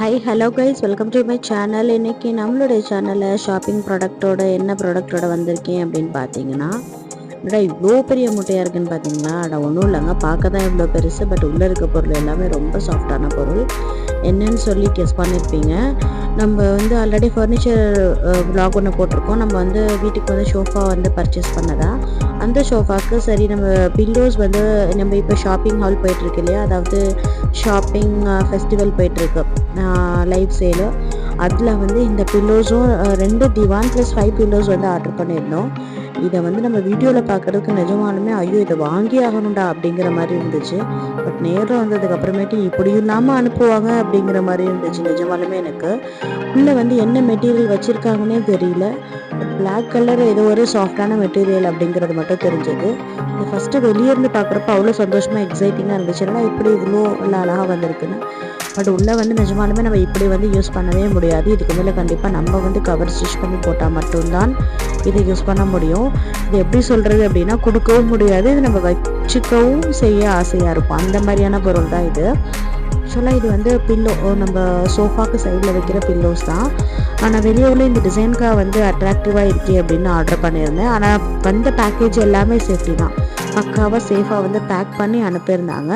Hi hello guys, welcome to my channel. இன்றைக்கி நம்மளுடைய சேனலில் ஷாப்பிங் ப்ராடக்ட்டோட என்ன ப்ராடக்ட்டோட வந்திருக்கேன் அப்படின்னு பார்த்தீங்கன்னா, இவ்வளோ பெரிய முட்டையாக இருக்குன்னு பார்த்தீங்களா? ஒன்றும் இல்லைங்க, பார்க்க தான் இவ்வளோ பெருசு, பட் உள்ளே இருக்க பொருள் எல்லாமே ரொம்ப சாஃப்டான பொருள். என்னன்னு சொல்லி கெஸ் பண்ணியிருப்பீங்க. நம்ம வந்து ஆல்ரெடி ஃபர்னிச்சர் விலாக் ஒன்று போட்டிருக்கோம். நம்ம வந்து வீட்டுக்கு வந்து ஷோஃபா வந்து பர்ச்சேஸ் பண்ணதா. அந்த ஷோஃபாவுக்கு சரி நம்ம பில்லோஸ் வந்து நம்ம இப்போ ஷாப்பிங் ஹால் போயிட்டுருக்கு இல்லையா, அதாவது ஷாப்பிங் ஃபெஸ்டிவல் போயிட்டுருக்கு லைவ் சேலு. அதில் வந்து இந்த பில்லோஸும் 2 திவான் ப்ளஸ் 5 பில்லோஸ் வந்து ஆர்டர் பண்ணியிருந்தோம். இதை வந்து நம்ம வீடியோவில் பார்க்குறதுக்கு நிஜமாலுமே ஐயோ இதை வாங்கி ஆகணும்டா அப்படிங்கிற மாதிரி இருந்துச்சு. பட் நேரில் வந்ததுக்கப்புறமேட்டு இப்படியும் இல்லாமல் அனுப்புவாங்க அப்படிங்கிற மாதிரி இருந்துச்சு நிஜமாலுமே எனக்கு. உள்ளே வந்து என்ன மெட்டீரியல் வச்சுருக்காங்கன்னே தெரியல. பிளாக் கலர் ஏதோ ஒரு சாஃப்டான மெட்டீரியல் அப்படிங்கிறது மட்டும் தெரிஞ்சது. இது ஃபஸ்ட்டு வெளியே இருந்து பார்க்குறப்ப அவ்வளோ சந்தோஷமாக எக்ஸைட்டிங்காக இருந்துச்சு. ஏன்னா இப்படி இவ்வளோ நல்லா அழகாக வந்திருக்குன்னு. பட் உள்ளே வந்து நிஜமாலுமே நம்ம இப்படி வந்து யூஸ் பண்ணவே முடியாது. இதுக்கு மேலே கண்டிப்பாக நம்ம வந்து கவர் ஸ்டிச் பண்ணி போட்டால் மட்டும்தான் இதை யூஸ் பண்ண முடியும். இது எப்படி சொல்கிறது அப்படின்னா, கொடுக்கவும் முடியாது, இது நம்ம வச்சுக்கவும் செய்ய ஆசையாக இருக்கும். அந்த மாதிரியான பொருள் தான் இது. ஆக்சுவலாக இது வந்து பில்லோ, நம்ம சோஃபாக்கு சைடில் வைக்கிற பில்லோஸ் தான். ஆனால் வெளியே உள்ள இந்த டிசைனுக்காக வந்து அட்ராக்டிவாக இருக்கே அப்படின்னு ஆர்டர் பண்ணியிருந்தேன். ஆனால் வந்த பேக்கேஜ் எல்லாமே சேஃப்டி தான், பக்காவாக சேஃபாக வந்து பேக் பண்ணி அனுப்பியிருந்தாங்க.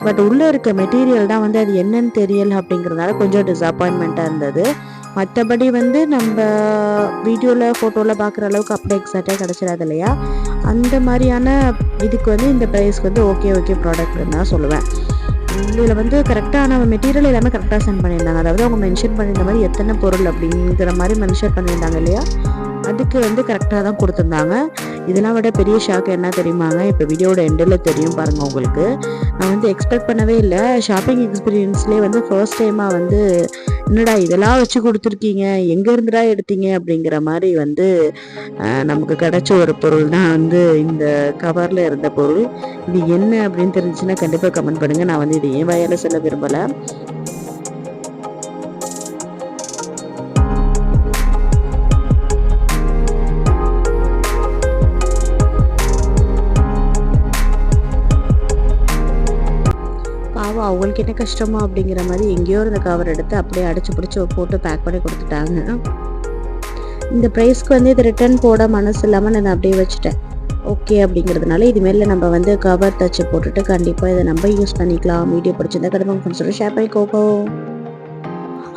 பட் உள்ளே இருக்க மெட்டீரியல் தான் வந்து அது என்னன்னு தெரியல அப்படிங்கிறதுனால கொஞ்சம் டிஸப்பாயின்மெண்ட்டாக இருந்தது. மற்றபடி வந்து நம்ம வீடியோவில் ஃபோட்டோவில் பார்க்குற அளவுக்கு அப்படியே எக்ஸாக்டாக கிடச்சிடாது இல்லையா, அந்த மாதிரியான இதுக்கு வந்து இந்த ப்ரைஸ்க்கு வந்து ஓகே ப்ராடக்ட்னு தான் சொல்லுவேன். இதில் வந்து கரெக்டான மெட்டீரியல் எல்லாமே கரெக்டாக சென்ட் பண்ணியிருந்தாங்க. அதாவது அவங்க மென்ஷன் பண்ணியிருந்த மாதிரி எத்தனை பொருள் அப்படிங்கிற மாதிரி மென்ஷன் பண்ணியிருந்தாங்க இல்லையா, அதுக்கு வந்து கரெக்டாக தான் கொடுத்துருந்தாங்க. இதெல்லாம் விட பெரிய ஷாக் என்ன தெரியுமாங்க, இப்போ வீடியோட எண்டில் தெரியும் பாருங்கள் உங்களுக்கு. நான் வந்து எக்ஸ்பெக்ட் பண்ணவே இல்லை. ஷாப்பிங் எக்ஸ்பீரியன்ஸ்லேயே வந்து ஃபர்ஸ்ட் டைமாக வந்து என்னடா இதெல்லாம் வச்சு கொடுத்துருக்கீங்க, எங்கே இருந்துடா எடுத்தீங்க அப்படிங்கிற மாதிரி வந்து நமக்கு கிடைச்ச ஒரு பொருள் தான் வந்து இந்த கவரில் இருந்த பொருள். இது என்ன அப்படின்னு தெரிஞ்சுன்னா கண்டிப்பாக கமெண்ட் பண்ணுங்கள். நான் வந்து இது ஏன் வாயால் சொல்ல விரும்பலை. பாவம் அவங்களுக்கு என்ன கஷ்டமோ அப்படிங்கிற மாதிரி எங்கேயோ இருந்த கவர் எடுத்து அப்படியே அடிச்சு பிடிச்சி போட்டு பேக் பண்ணி கொடுத்துட்டாங்க. இந்த ப்ரைஸ்க்கு வந்து இது ரிட்டர்ன் போட மனசு இல்லாமல் நான் அப்படியே வச்சுட்டேன். ஓகே அப்படிங்கிறதுனால இதுமாரில நம்ம வந்து கவர் தச்சு போட்டுட்டு கண்டிப்பாக இதை நம்ம யூஸ் பண்ணிக்கலாம். வீடியோ பிடிச்சிருந்தா கண்டிப்பாக ஃப்ரெண்ட்ஸோட ஷேர் பண்ணிக்கோங்க.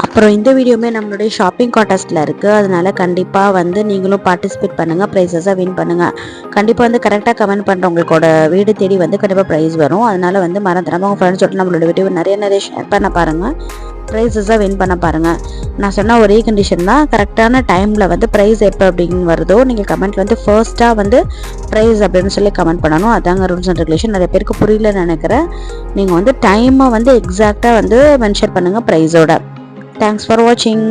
அப்புறம் இந்த வீடியோமே நம்மளுடைய ஷாப்பிங் கான்டெஸ்ட்டில் இருக்குது, அதனால் கண்டிப்பாக வந்து நீங்களும் பார்ட்டிசிபேட் பண்ணுங்கள், ப்ரைஸஸாக வின் பண்ணுங்கள். கண்டிப்பாக வந்து கரெக்டாக கமெண்ட் பண்ணுறவங்களோட வீடு தேடி வந்து கண்டிப்பாக ப்ரைஸ் வரும். அதனால் வந்து மறந்துடாமல் உங்கள் ஃப்ரெண்ட்ஸோட நம்மளோட வீடியோ நிறைய ஷேர் பண்ண பாருங்கள், ப்ரைஸஸாக வின் பண்ண பாருங்கள். நான் சொன்ன ஒரே கண்டிஷன் தான், கரெக்டான டைமில் வந்து ப்ரைஸ் எப்போ அப்படின்னு வருதோ நீங்கள் கமெண்ட் வந்து ஃபர்ஸ்ட்டாக வந்து ப்ரைஸ் அப்படின்னு சொல்லி கமெண்ட் பண்ணணும். அதாங்க ரூல்ஸ் அண்ட் ரெகுலேஷன். நிறைய பேருக்கு புரியலன்னு நினைக்கிறேன். நீங்கள் வந்து டைமை வந்து எக்ஸாக்டாக வந்து மென்ஷன் பண்ணுங்கள் ப்ரைஸோட. Thanks for watching.